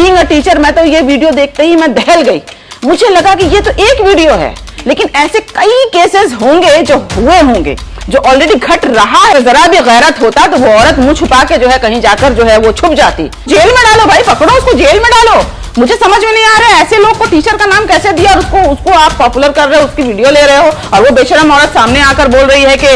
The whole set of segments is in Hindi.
बीइंग अ टीचर मैं तो ये वीडियो देखते ही मैं दहल गई। मुझे लगा कि ये तो एक वीडियो है, लेकिन ऐसे कई केसेस होंगे जो हुए होंगे, जो ऑलरेडी घट रहा है। जरा भी गैरत होता तो वो औरत मुंह छुपा के जो है कहीं जाकर जो है वो छुप जाती। जेल में डालो भाई, पकड़ो उसको, जेल में डालो। मुझे समझ में नहीं आ रहा है ऐसे लोग को टीचर का नाम कैसे दिया और उसको आप पॉपुलर कर रहे हो, उसकी वीडियो ले रहे हो, और वो बेशरम औरत सामने आकर बोल रही है कि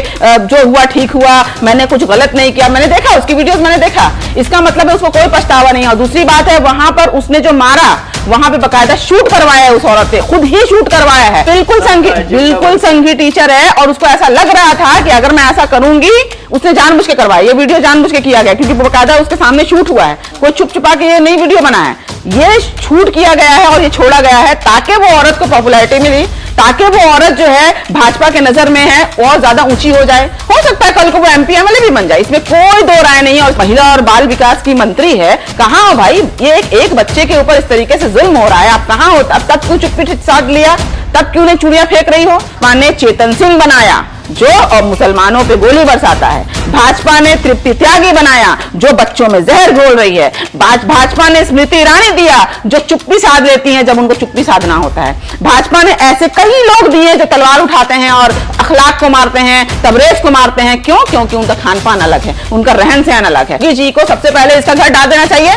जो हुआ ठीक हुआ, मैंने कुछ गलत नहीं किया। मैंने देखा उसकी वीडियोस, मैंने देखा, इसका मतलब है उसको कोई पछतावा नहीं है। और दूसरी बात है, वहां पर उसने जो मारा, वहां पे बकायदा शूट करवाया है, उस औरत से खुद ही शूट करवाया है। बिल्कुल संघी टीचर है, और उसको ऐसा लग रहा था कि अगर मैं ऐसा करूंगी, उसने जानबूझ के करवाया, ये वीडियो जानबूझ के किया गया, क्योंकि बकायदा उसके सामने शूट हुआ है, कोई छुप छुपा के ये नई वीडियो बनाया है, ये शूट किया गया है और ये छोड़ा गया है ताकि वो औरत को पॉपुलैरिटी मिली, ताकि वो औरत जो है भाजपा के नजर में है और ज्यादा ऊंची हो जाए। हो सकता है कल को वो एमपी एमएलए भी बन जाए, इसमें कोई दो राय नहीं है। और महिला और बाल विकास की मंत्री है, कहां हो भाई? ये एक बच्चे के ऊपर इस तरीके से जुल्म हो रहा है, आप कहां हो? अब तब क्यों चुप्पी साध लिया? तब क्यों नहीं चूड़ियां फेंक रही हो? माने चेतन सिंह बनाया जो और मुसलमानों पे गोली बरसाता है, भाजपा ने तृप्ति त्यागी बनाया जो बच्चों में जहर घोल रही है, भाजपा ने स्मृति ईरानी दिया जो चुप्पी साध लेती हैं जब उनको चुप्पी साधना होता है, भाजपा ने ऐसे कई लोग दिए जो तलवार उठाते हैं और अखलाक को मारते हैं, तबरेज को मारते हैं। क्यों? क्योंकि उनका खान पान अलग है, उनका रहन सहन अलग है। जी को सबसे पहले इसका घर डाल देना चाहिए।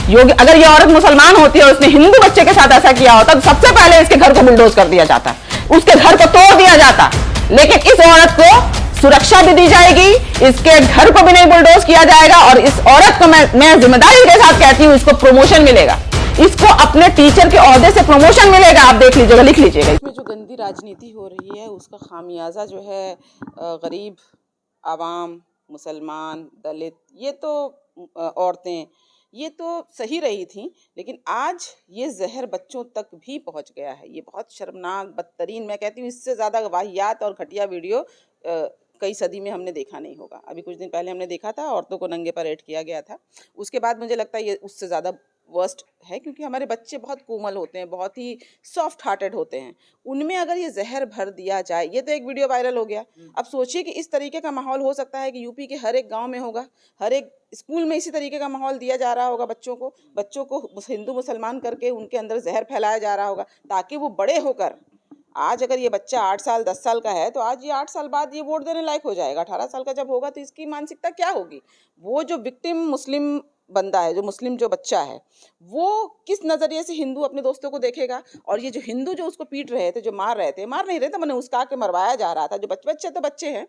योगी, अगर ये औरत मुसलमान होती है और उसने हिंदू बच्चे के साथ ऐसा किया होता तो सबसे पहले इसके घर को बुलडोज कर दिया जाता, उसके घर को तोड़ दिया जाता। लेकिन इस औरत को सुरक्षा भी दी जाएगी, इसके घर को भी नहीं बुलडोज किया जाएगा, और इस औरत को मैं जिम्मेदारी के साथ कहती हूँ, इसको प्रमोशन मिलेगा, इसको अपने टीचर के ओहदे से प्रमोशन मिलेगा। आप देख लीजिएगा, लिख लीजिएगा। इसमें जो गंदी राजनीति हो रही है उसका खामियाजा जो है गरीब आवाम, मुसलमान, दलित, ये तो औरतें, ये तो सही रही थी, लेकिन आज ये जहर बच्चों तक भी पहुंच गया है। ये बहुत शर्मनाक, बदतरीन, मैं कहती हूँ इससे ज़्यादा वाहियात और घटिया वीडियो कई सदी में हमने देखा नहीं होगा। अभी कुछ दिन पहले हमने देखा था, औरतों को नंगे परेड किया गया था, उसके बाद मुझे लगता है ये उससे ज़्यादा वर्स्ट है, क्योंकि हमारे बच्चे बहुत कोमल होते हैं, बहुत ही सॉफ्ट हार्टेड होते हैं, उनमें अगर ये जहर भर दिया जाए, ये तो एक वीडियो वायरल हो गया। अब सोचिए कि इस तरीके का माहौल हो सकता है कि यूपी के हर एक गांव में होगा, हर एक स्कूल में इसी तरीके का माहौल दिया जा रहा होगा, बच्चों को हिंदू मुसलमान करके उनके अंदर जहर फैलाया जा रहा होगा, ताकि वो बड़े होकर, आज अगर ये बच्चा 8 साल 10 साल का है तो आज ये 8 साल बाद ये वोट देने लायक हो जाएगा, 18 साल का जब होगा तो इसकी मानसिकता क्या होगी? वो जो विक्टिम मुस्लिम बंदा है, जो मुस्लिम जो बच्चा है, वो किस नज़रिए से हिंदू अपने दोस्तों को देखेगा? और ये जो हिंदू जो उसको पीट रहे थे, जो मार नहीं रहे थे, मैंने उसका के मरवाया जा रहा था, जो बच्चे तो बच्चे हैं,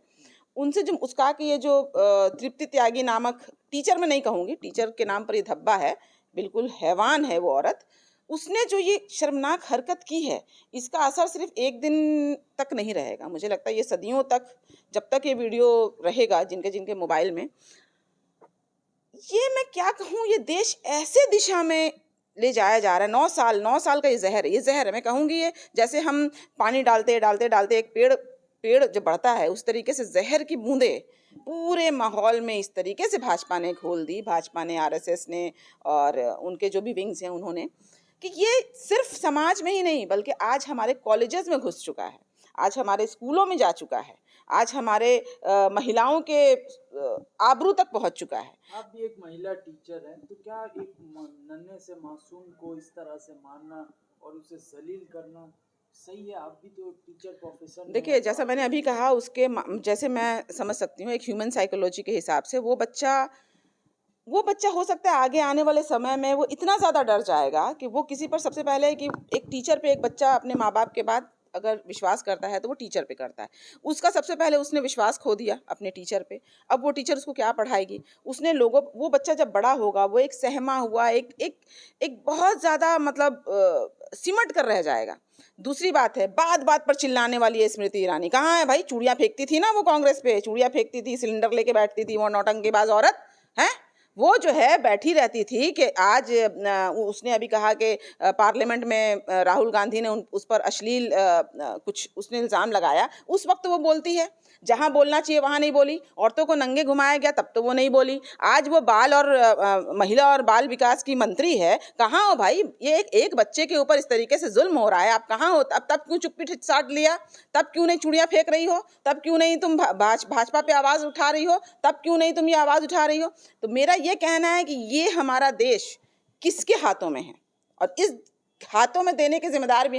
उनसे जो उसका के ये जो तृप्ति त्यागी नामक टीचर, मैं नहीं कहूँगी टीचर के नाम पर ये धब्बा है, बिल्कुल हैवान है वो औरत, उसने जो ये शर्मनाक हरकत की है, इसका असर सिर्फ एक दिन तक नहीं रहेगा, मुझे लगता है ये सदियों तक, जब तक ये वीडियो रहेगा जिनके जिनके मोबाइल में, ये मैं क्या कहूँ, ये देश ऐसे दिशा में ले जाया जा रहा है। 9 साल का ये जहर है, मैं कहूँगी ये जैसे हम पानी डालते एक पेड़ जब बढ़ता है, उस तरीके से जहर की बूंदे पूरे माहौल में इस तरीके से भाजपा ने घोल दी, भाजपा ने, आरएसएस ने और उनके जो भी विंग्स हैं उन्होंने, कि ये सिर्फ समाज में ही नहीं बल्कि आज हमारे कॉलेजेस में घुस चुका है, आज हमारे स्कूलों में जा चुका है, आज हमारे महिलाओं के आबरू तक पहुंच चुका है। आप भी एक महिला टीचर हैं, तो क्या एक नन्हे से मासूम को इस तरह से मारना और उसे जलील करना सही है? आप भी तो टीचर प्रोफेशन। देखिए, जैसा मैंने अभी कहा, उसके जैसे मैं समझ सकती हूँ एक ह्यूमन साइकोलॉजी के हिसाब से, वो बच्चा हो सकता है आगे आने वाले समय में वो इतना ज़्यादा डर जाएगा कि वो किसी पर, सबसे पहले कि एक टीचर पे एक बच्चा अपने माँ बाप के बाद अगर विश्वास करता है तो वो टीचर पे करता है, उसका सबसे पहले उसने विश्वास खो दिया अपने टीचर पे, अब वो टीचर उसको क्या पढ़ाएगी? उसने वो बच्चा जब बड़ा होगा वो एक सहमा हुआ एक बहुत ज़्यादा मतलब सिमट कर रह जाएगा। दूसरी बात है, बात पर चिल्लाने वाली है स्मृति ईरानी, कहाँ है भाई? चूड़ियाँ फेंकती थी ना वो, कांग्रेस पे चूड़ियाँ फेंकती थी, सिलेंडर लेके बैठती थी, वो नौटंकीबाज औरत है, वो जो है बैठी रहती थी कि आज उसने अभी कहा कि पार्लियामेंट में राहुल गांधी ने उस पर अश्लील कुछ उसने इल्ज़ाम लगाया, उस वक्त वो बोलती है, जहाँ बोलना चाहिए वहाँ नहीं बोली, औरतों को नंगे घुमाया गया तब तो वो नहीं बोली, आज वो महिला और बाल विकास की मंत्री है, कहाँ हो भाई? ये एक बच्चे के ऊपर इस तरीके से जुल्म हो रहा है, आप कहाँ हो? तब क्यों चुप्पी साध लिया? तब क्यों नहीं चूड़ियाँ फेंक रही हो? तब क्यों नहीं तुम भाजपा पे आवाज़ उठा रही हो? तब क्यों नहीं तुम ये आवाज़ उठा रही हो? तो मेरा ये कहना है कि ये हमारा देश किसके हाथों में है, और इस हाथों में देने की जिम्मेदारी भी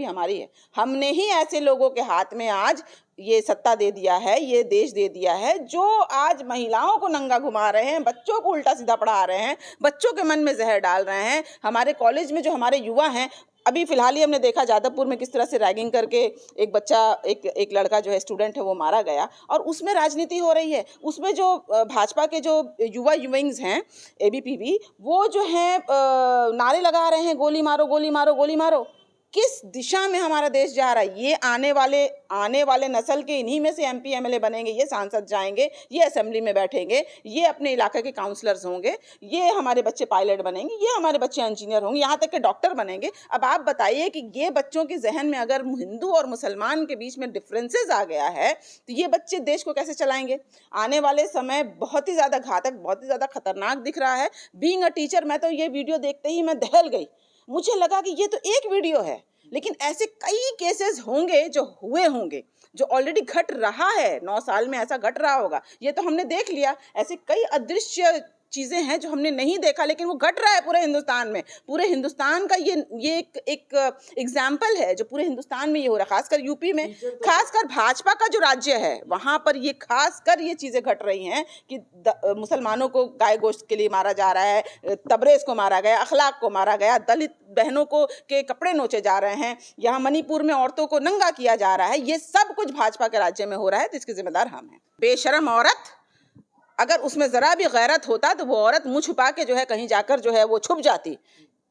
हमारी है। हमने ही ऐसे लोगों के हाथ में आज ये सत्ता दे दिया है, ये देश दे दिया है, जो आज महिलाओं को नंगा घुमा रहे हैं, बच्चों को उल्टा सीधा पढ़ा रहे हैं, बच्चों के मन में जहर डाल रहे हैं। हमारे कॉलेज में जो हमारे युवा हैं, अभी फिलहाल ही हमने देखा जादवपुर में किस तरह से रैगिंग करके एक बच्चा, एक लड़का जो है, स्टूडेंट है, वो मारा गया, और उसमें राजनीति हो रही है। उसमें जो भाजपा के जो युवा विंग्स हैं, एबीपीवी, वो जो है नारे लगा रहे हैं, गोली मारो गोली मारो गोली मारो। किस दिशा में हमारा देश जा रहा है? ये आने वाले नस्ल के इन्हीं में से एमपी एमएलए बनेंगे, ये सांसद जाएंगे, ये असेंबली में बैठेंगे, ये अपने इलाके के काउंसलर्स होंगे, ये हमारे बच्चे पायलट बनेंगे, ये हमारे बच्चे इंजीनियर होंगे, यहाँ तक के डॉक्टर बनेंगे। अब आप बताइए कि ये बच्चों के जहन में अगर हिंदू और मुसलमान के बीच में डिफरेंसेस आ गया है, तो ये बच्चे देश को कैसे चलाएंगे? आने वाले समय बहुत ही ज़्यादा घातक, बहुत ही ज़्यादा खतरनाक दिख रहा है। बीइंग अ टीचर, मैं तो ये वीडियो देखते ही मैं दहल गई। मुझे लगा कि ये तो एक वीडियो है, लेकिन ऐसे कई केसेस होंगे जो हुए होंगे, जो ऑलरेडी घट रहा है। 9 साल में ऐसा घट रहा होगा, ये तो हमने देख लिया। ऐसे कई अदृश्य चीज़ें हैं जो हमने नहीं देखा, लेकिन वो घट रहा है पूरे हिंदुस्तान में। पूरे हिंदुस्तान का ये एक एग्जाम्पल है जो पूरे हिंदुस्तान में ये हो रहा है, खासकर यूपी में, खासकर भाजपा का जो राज्य है वहाँ पर ये खासकर ये चीज़ें घट रही हैं कि मुसलमानों को गाय गोश्त के लिए मारा जा रहा है, तबरेज़ को मारा गया, अखलाक को मारा गया, दलित बहनों को के कपड़े नोचे जा रहे हैं, यहाँ मणिपुर में औरतों को नंगा किया जा रहा है। ये सब कुछ भाजपा के राज्य में हो रहा है, तो इसके जिम्मेदार हम हैं। बेशरम औरत, अगर उसमें ज़रा भी गैरत होता तो वो औरत मुँह छुपा के जो है कहीं जाकर जो है वो छुप जाती।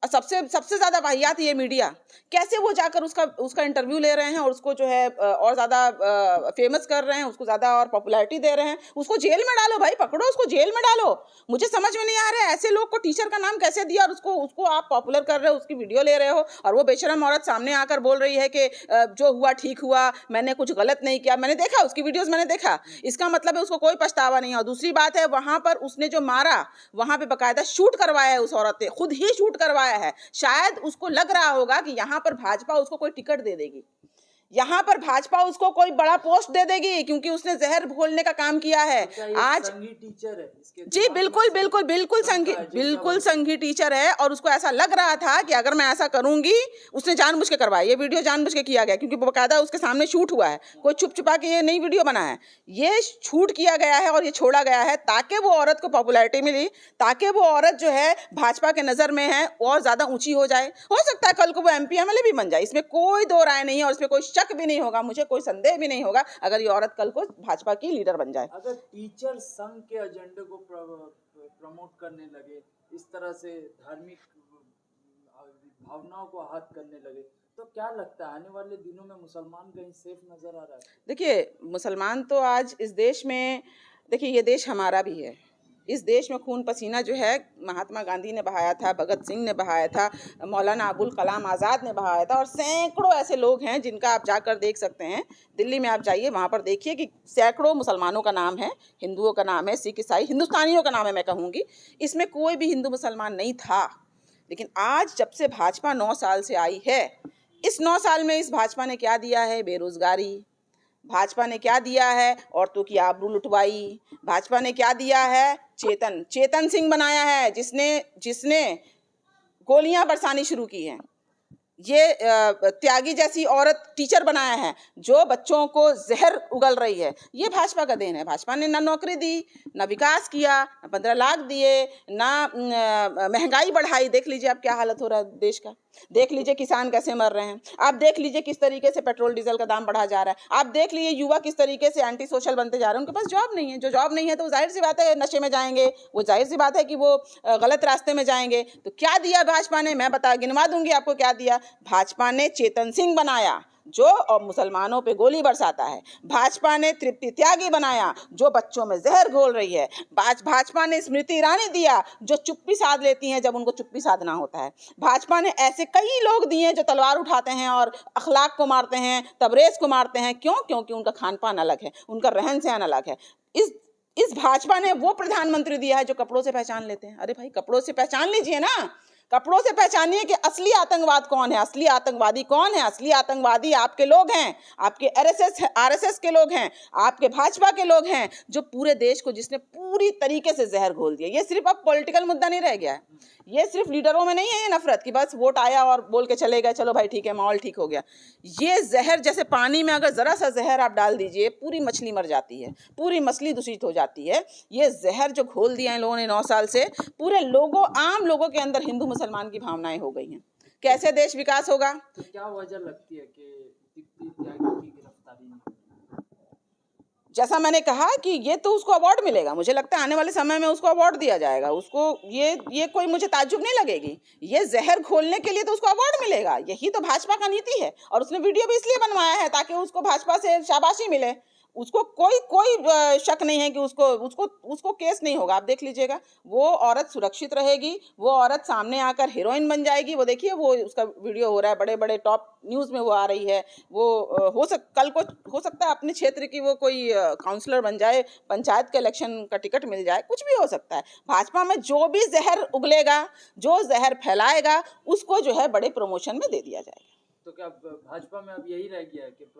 सबसे ज़्यादा वाहियात ये मीडिया, कैसे वो जाकर उसका इंटरव्यू ले रहे हैं और उसको जो है और ज़्यादा फेमस कर रहे हैं, उसको ज़्यादा और पॉपुलैरिटी दे रहे हैं। उसको जेल में डालो भाई, पकड़ो उसको, जेल में डालो। मुझे समझ में नहीं आ रहा है ऐसे लोग को टीचर का नाम कैसे दिया और उसको आप पॉपुलर कर रहे हो, उसकी वीडियो ले रहे हो, और वो बेशरम औरत सामने आकर बोल रही है कि जो हुआ ठीक हुआ, मैंने कुछ गलत नहीं किया। मैंने देखा उसकी वीडियोज़, मैंने देखा, इसका मतलब है उसको कोई पछतावा नहीं है। और दूसरी बात है, वहाँ पर उसने जो मारा, वहाँ पर बाकायदा शूट करवाया है, उस औरत ने खुद ही शूट करवाया है। शायद उसको लग रहा होगा कि यहाँ पर भाजपा उसको कोई टिकट दे देगी, यहाँ पर भाजपा उसको कोई बड़ा पोस्ट दे देगी, क्योंकि उसने जहर घोलने का काम किया है। आज टीचर है जी, बिल्कुल संघी टीचर है, और उसको ऐसा लग रहा था कि अगर मैं ऐसा करूंगी, उसने जानबूझ के करवाया, ये वीडियो जानबूझ के किया गया, क्योंकि बाकायदा उसके सामने शूट हुआ है, कोई छुप छुपा के ये नई वीडियो बना है। ये शूट किया गया है और ये छोड़ा गया है ताकि वो औरत को पॉपुलैरिटी मिली, ताकि वो औरत जो है भाजपा के नज़र में है और ज़्यादा ऊंची हो जाए। हो सकता है कल को वो एमपी एमएलए भी बन जाए, इसमें कोई दो राय नहीं है, और इसमें कोई शक भी नहीं होगा, मुझे कोई संदेह भी नहीं होगा अगर ये औरत कल को भाजपा की लीडर बन जाए। अगर टीचर संघ के एजेंडे को प्रमोट करने लगे, इस तरह से धार्मिक भावनाओं को आहत करने लगे, तो क्या लगता है आने वाले दिनों में मुसलमान कहीं सेफ नजर आ रहा है? देखिए, मुसलमान तो आज इस देश में, देखिए ये देश हमारा भी है, इस देश में खून पसीना जो है महात्मा गांधी ने बहाया था, भगत सिंह ने बहाया था, मौलाना अबुल कलाम आज़ाद ने बहाया था, और सैकड़ों ऐसे लोग हैं जिनका आप जाकर देख सकते हैं। दिल्ली में आप जाइए, वहाँ पर देखिए कि सैकड़ों मुसलमानों का नाम है, हिंदुओं का नाम है, सिख ईसाई, हिंदुस्तानियों का नाम है, मैं कहूँगी। इसमें कोई भी हिंदू मुसलमान नहीं था। लेकिन आज जब से भाजपा 9 साल से आई है, इस 9 साल में इस भाजपा ने क्या दिया है? बेरोजगारी। भाजपा ने क्या दिया है? औरतों की आबरू लुटवाई। भाजपा ने क्या दिया है? चेतन सिंह बनाया है, जिसने गोलियां बरसानी शुरू की हैं। ये त्यागी जैसी औरत टीचर बनाया है जो बच्चों को जहर उगल रही है। ये भाजपा का देन है। भाजपा ने ना नौकरी दी, ना विकास किया, ना 15 लाख दिए, ना महंगाई बढ़ाई। देख लीजिए आप क्या हालत हो रहा है देश का, देख लीजिए किसान कैसे मर रहे हैं, आप देख लीजिए किस तरीके से पेट्रोल डीजल का दाम बढ़ा जा रहा है, आप देख लीजिए युवा किस तरीके से एंटी सोशल बनते जा रहे हैं। उनके पास जॉब नहीं है, जो जॉब नहीं है तो जाहिर सी बात है नशे में जाएंगे, वो जाहिर सी बात है कि वो गलत रास्ते में जाएंगे। तो क्या दिया भाजपा ने? मैं गिनवा दूंगी आपको क्या दिया। भाजपा ने चेतन सिंह बनाया जो और मुसलमानों पे गोली बरसाता है। भाजपा ने तृप्ति त्यागी बनाया जो बच्चों में जहर घोल रही है। भाजपा ने स्मृति ईरानी दिया जो चुप्पी साध लेती हैं जब उनको चुप्पी साधना होता है। भाजपा ने ऐसे कई लोग दिए जो तलवार उठाते हैं और अखलाक को मारते हैं, तबरेज को मारते हैं। क्यों? क्योंकि उनका खान पान अलग है, उनका रहन सहन अलग है। इस भाजपा ने वो प्रधानमंत्री दिया है जो कपड़ों से पहचान लेते हैं। अरे भाई, कपड़ों से पहचान लीजिए ना, कपड़ों से पहचानिए कि असली आतंकवाद कौन है, असली आतंकवादी कौन है। असली आतंकवादी आपके लोग हैं, आपके आरएसएस के लोग हैं, आपके भाजपा के लोग हैं, जो पूरे देश को जिसने पूरी तरीके से जहर घोल दिया। ये सिर्फ अब पॉलिटिकल मुद्दा नहीं रह गया है, ये सिर्फ लीडरों में नहीं है ये नफरत कि बस वोट आया और बोल के चले गए, चलो भाई ठीक है माहौल ठीक हो गया। ये जहर जैसे पानी में अगर जरा सा जहर आप डाल दीजिए पूरी मछली मर जाती है, पूरी मछली दूषित हो जाती है। ये जहर जो घोल दिया इन लोगों ने 9 साल से, पूरे लोगों, आम लोगों के अंदर हिंदू मुसलमान की भावनाएं हो गई हैं। कैसे देश विकास होगा? तो क्या वजह लगती है कि दीप्ति त्यागी की गिरफ्तारी नहीं? जैसा मैंने कहा कि ये तो उसको अवार्ड मिलेगा, मुझे लगता है आने वाले समय में उसको अवार्ड दिया जाएगा। उसको ये कोई मुझे ताज्जुब नहीं लगेगी, ये जहर घोलने के लिए तो उसको अवार्ड मिलेगा। यही तो भाजपा का नीति है, और उसने वीडियो भी इसलिए बनवाया है ताकि उसको भाजपा से शाबाशी मिले। उसको कोई शक नहीं है कि उसको केस नहीं होगा। आप देख लीजिएगा, वो औरत सुरक्षित रहेगी, वो औरत सामने आकर हीरोइन बन जाएगी। वो देखिए, वो उसका वीडियो हो रहा है, बड़े बड़े टॉप न्यूज़ में वो आ रही है। वो कल को हो सकता है अपने क्षेत्र की वो कोई काउंसलर बन जाए, पंचायत के इलेक्शन का टिकट मिल जाए, कुछ भी हो सकता है। भाजपा में जो भी जहर उगलेगा, जो जहर फैलाएगा, उसको जो है बड़े प्रमोशन में दे दिया जाएगा। तो क्या भाजपा में अब यही रह गया है कि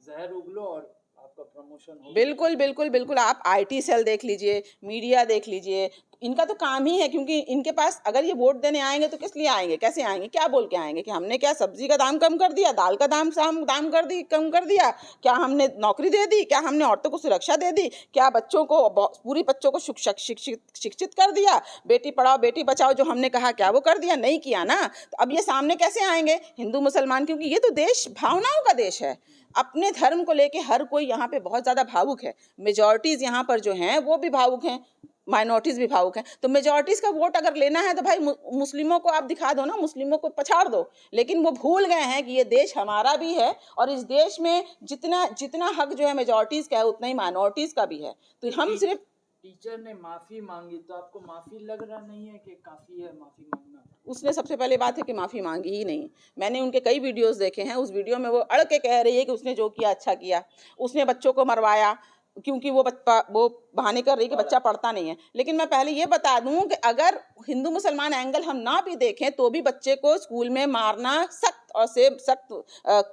जहर उगलो और आपका प्रमोशन हो? बिल्कुल बिल्कुल बिल्कुल। आप आईटी सेल देख लीजिए, मीडिया देख लीजिए, इनका तो काम ही है। क्योंकि इनके पास अगर ये वोट देने आएंगे तो किस लिए आएंगे, कैसे आएंगे, क्या बोल के आएंगे कि हमने क्या सब्जी का दाम कम कर दिया, दाल का दाम कम कर दिया, क्या हमने नौकरी दे दी, क्या हमने औरतों को सुरक्षा दे दी, क्या बच्चों को पूरी बच्चों को शिक्षित कर दिया, बेटी पढ़ाओ बेटी बचाओ जो हमने कहा क्या वो कर दिया? नहीं किया ना। तो अब ये सामने कैसे आएंगे हिंदू मुसलमान? क्योंकि ये तो देश भावनाओं का देश है। अपने धर्म को लेके हर कोई यहाँ पे बहुत ज़्यादा भावुक है। मेजॉरिटीज़ यहाँ पर जो हैं वो भी भावुक हैं, माइनॉरिटीज़ भी भावुक हैं। तो मेजॉरिटीज़ का वोट अगर लेना है तो भाई मुस्लिमों को आप दिखा दो ना, मुस्लिमों को पछाड़ दो। लेकिन वो भूल गए हैं कि ये देश हमारा भी है, और इस देश में जितना हक जो है मेजॉरिटीज़ का है उतना ही माइनॉरिटीज़ का भी है। तो हम सिर्फ टीचर ने माफी मांगी, तो आपको माफी लग रहा नहीं है कि काफी है माफी मांगना? उसने सबसे पहले बात है कि माफ़ी मांगी ही नहीं। मैंने उनके कई वीडियोस देखे हैं, उस वीडियो में वो अड़ के कह रही है कि उसने जो किया अच्छा किया, उसने बच्चों को मरवाया क्योंकि वो बहाने कर रही कि बच्चा पढ़ता नहीं है। लेकिन मैं पहले ये बता दूं कि अगर हिंदू मुसलमान एंगल हम ना भी देखें तो भी बच्चे को स्कूल में मारना सख्त और से सख्त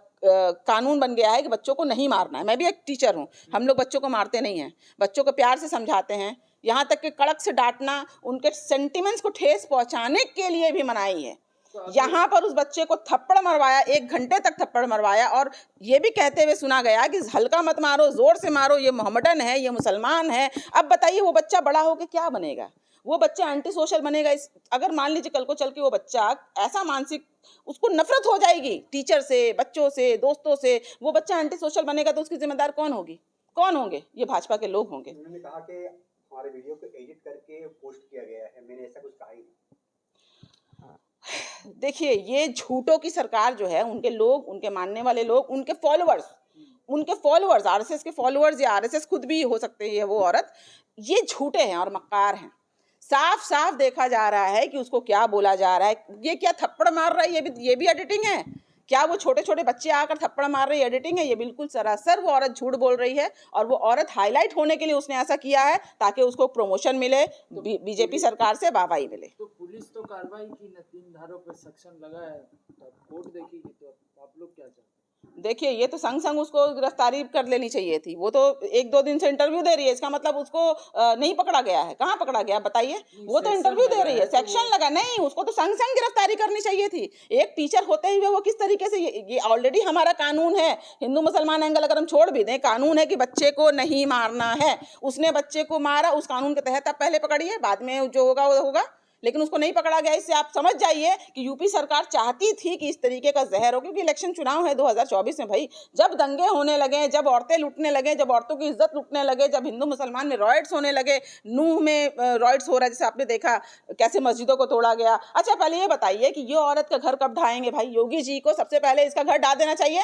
कानून बन गया है कि बच्चों को नहीं मारना है। मैं भी एक टीचर हूँ, हम लोग बच्चों को मारते नहीं हैं, बच्चों को प्यार से समझाते हैं, यहाँ तक कि कड़क से डांटना, उनके सेंटिमेंट्स को ठेस पहुँचाने के लिए भी मनाही है। यहाँ पर उस बच्चे को थप्पड़ मरवाया, 1 घंटे तक थप्पड़ मरवाया, और ये भी कहते हुए सुना गया कि हल्का मत मारो, जोर से मारो, ये मोहम्मदन है, ये मुसलमान है। अब बताइए वो बच्चा बड़ा होकर क्या बनेगा? वो बच्चा एंटी सोशल बनेगा। अगर मान लीजिए कल को चल के वो बच्चा ऐसा मानसिक, उसको नफरत हो जाएगी टीचर से, बच्चों से, दोस्तों से, वो बच्चा एंटी सोशल बनेगा, तो उसकी जिम्मेदार कौन होगी? कौन होंगे? ये भाजपा के लोग होंगे। उन्होंने कहा कि हमारे वीडियो को एडिट करके पोस्ट किया गया है, मैंने ऐसा कुछ कहा ही नहीं। देखिए, ये झूठों की सरकार जो है, उनके लोग, उनके मानने वाले लोग, उनके फॉलोअर्स आरएसएस के फॉलोअर्स, या आरएसएस खुद भी हो सकते हैं वो औरत, ये झूठे हैं और मक्कार हैं। साफ साफ देखा जा रहा है कि उसको क्या बोला जा रहा है। ये क्या थप्पड़ मार रहा है, ये भी एडिटिंग है क्या? वो छोटे छोटे बच्चे आकर थप्पड़ मार रहे हैं, एडिटिंग है? ये बिल्कुल सरासर वो औरत झूठ बोल रही है, और वो औरत हाईलाइट होने के लिए उसने ऐसा किया है ताकि उसको प्रमोशन मिले, बीजेपी सरकार से वाहवाही मिले। तो पुलिस तो कार्रवाई की न, 3 धारों पर सेक्शन लगा है, तो कोर्ट देखेगी, तो आप लोग क्या चाहते हैं? देखिए, ये तो संग उसको गिरफ्तारी कर लेनी चाहिए थी। वो तो 1-2 दिन से इंटरव्यू दे रही है, इसका मतलब उसको नहीं पकड़ा गया है। कहाँ पकड़ा गया बताइए? वो तो इंटरव्यू दे रही है, सेक्शन लगा नहीं, उसको तो संग गिरफ्तारी करनी चाहिए थी। एक टीचर होते हुए वो किस तरीके से, ये ऑलरेडी हमारा कानून है, हिंदू मुसलमान एंगल अगर हम छोड़ भी दें, कानून है कि बच्चे को नहीं मारना है। उसने बच्चे को मारा, उस कानून के तहत आप पहले पकड़िए, बाद में जो होगा वो होगा, लेकिन उसको नहीं पकड़ा गया। इससे आप समझ जाइए कि यूपी सरकार चाहती थी कि इस तरीके का जहर हो, क्योंकि इलेक्शन चुनाव है 2024 में भाई। जब दंगे होने लगे, जब औरतें लूटने लगे, जब औरतों की इज्जत लूटने लगे, जब हिंदू मुसलमान में रॉयट्स होने लगे, नूह में रॉयट्स हो रहा है, जैसे आपने देखा कैसे मस्जिदों को तोड़ा गया। अच्छा, पहले ये बताइए कि ये औरत का घर कब ढाएंगे भाई? योगी जी को सबसे पहले इसका घर ढा देना चाहिए।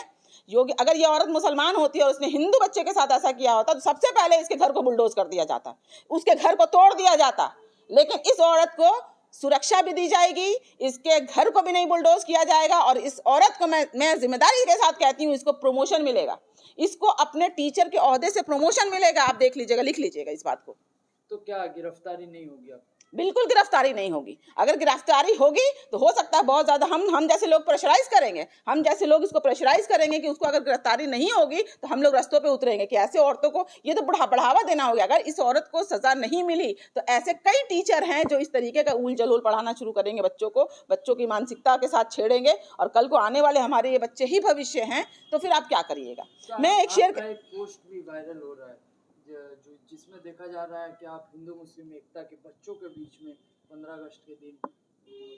योगी, अगर ये औरत मुसलमान होती और उसने हिंदू बच्चे के साथ ऐसा किया होता तो सबसे पहले इसके घर को बुलडोज कर दिया जाता, उसके घर को तोड़ दिया जाता। लेकिन इस औरत को सुरक्षा भी दी जाएगी, इसके घर को भी नहीं बुलडोज किया जाएगा, और इस औरत को मैं जिम्मेदारी के साथ कहती हूँ, इसको प्रमोशन मिलेगा, इसको अपने टीचर के ओहदे से प्रमोशन मिलेगा। आप देख लीजिएगा, लिख लीजिएगा इस बात को। तो क्या गिरफ्तारी नहीं होगी? आप बिल्कुल गिरफ्तारी नहीं होगी। अगर गिरफ्तारी होगी तो हो सकता है बहुत ज़्यादा हम जैसे लोग प्रेशराइज करेंगे, हम जैसे लोग इसको प्रेशराइज करेंगे कि उसको अगर गिरफ्तारी नहीं होगी तो हम लोग रास्तों पे उतरेंगे कि ऐसे औरतों को ये तो बढ़ावा देना हो गया। अगर इस औरत को सज़ा नहीं मिली तो ऐसे कई टीचर हैं जो इस तरीके का ऊल जलूल पढ़ाना शुरू करेंगे बच्चों को, बच्चों की मानसिकता के साथ छेड़ेंगे और कल को आने वाले हमारे ये बच्चे ही भविष्य हैं, तो फिर आप क्या करिएगा। मैं एक शेयर एक पोस्ट भी वायरल हो रहा है जिसमें देखा जा रहा है कि आप हिंदू मुस्लिम एकता के बच्चों के बीच में 15 अगस्त के दिन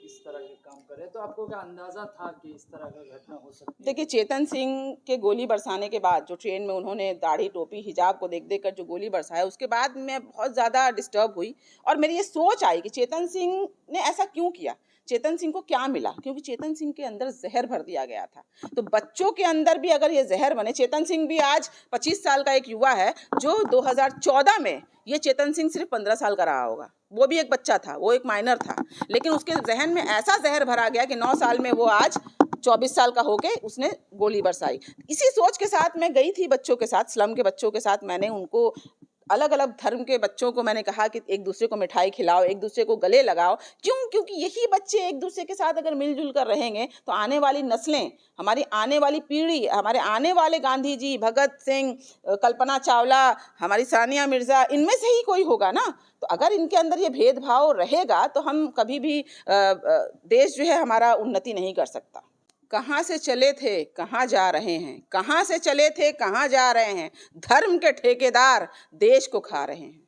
इस तरह के काम कर रहे हैं, तो आपको क्या अंदाजा था कि इस तरह का घटना हो सकती है? देखिए, चेतन सिंह के गोली बरसाने के बाद जो ट्रेन में उन्होंने दाढ़ी टोपी हिजाब को देख देख कर जो गोली बरसाया, उसके बाद मैं बहुत ज़्यादा डिस्टर्ब हुई और मेरी ये सोच आई कि चेतन सिंह ने ऐसा क्यों किया, चेतन सिंह को क्या मिला, क्योंकि चेतन सिंह के अंदर जहर भर दिया गया था। तो बच्चों के अंदर भी अगर ये जहर बने, चेतन सिंह भी आज 25 साल का एक युवा है जो 2014 में, ये चेतन सिंह सिर्फ 15 साल का रहा होगा, वो भी एक बच्चा था, वो एक माइनर था, लेकिन उसके जहन में ऐसा जहर भरा गया कि 9 साल में वो आज 24 साल का होके उसने गोली बरसाई। इसी सोच के साथ मैं गई थी बच्चों के साथ, स्लम के बच्चों के साथ, मैंने उनको अलग अलग धर्म के बच्चों को मैंने कहा कि एक दूसरे को मिठाई खिलाओ, एक दूसरे को गले लगाओ। क्यों? क्योंकि यही बच्चे एक दूसरे के साथ अगर मिलजुल कर रहेंगे तो आने वाली नस्लें, हमारी आने वाली पीढ़ी, हमारे आने वाले गांधी जी, भगत सिंह, कल्पना चावला, हमारी सानिया मिर्ज़ा, इनमें से ही कोई होगा ना। तो अगर इनके अंदर ये भेदभाव रहेगा तो हम कभी भी देश जो है हमारा उन्नति नहीं कर सकता। कहाँ से चले थे कहाँ जा रहे हैं, कहाँ से चले थे कहाँ जा रहे हैं, धर्म के ठेकेदार देश को खा रहे हैं।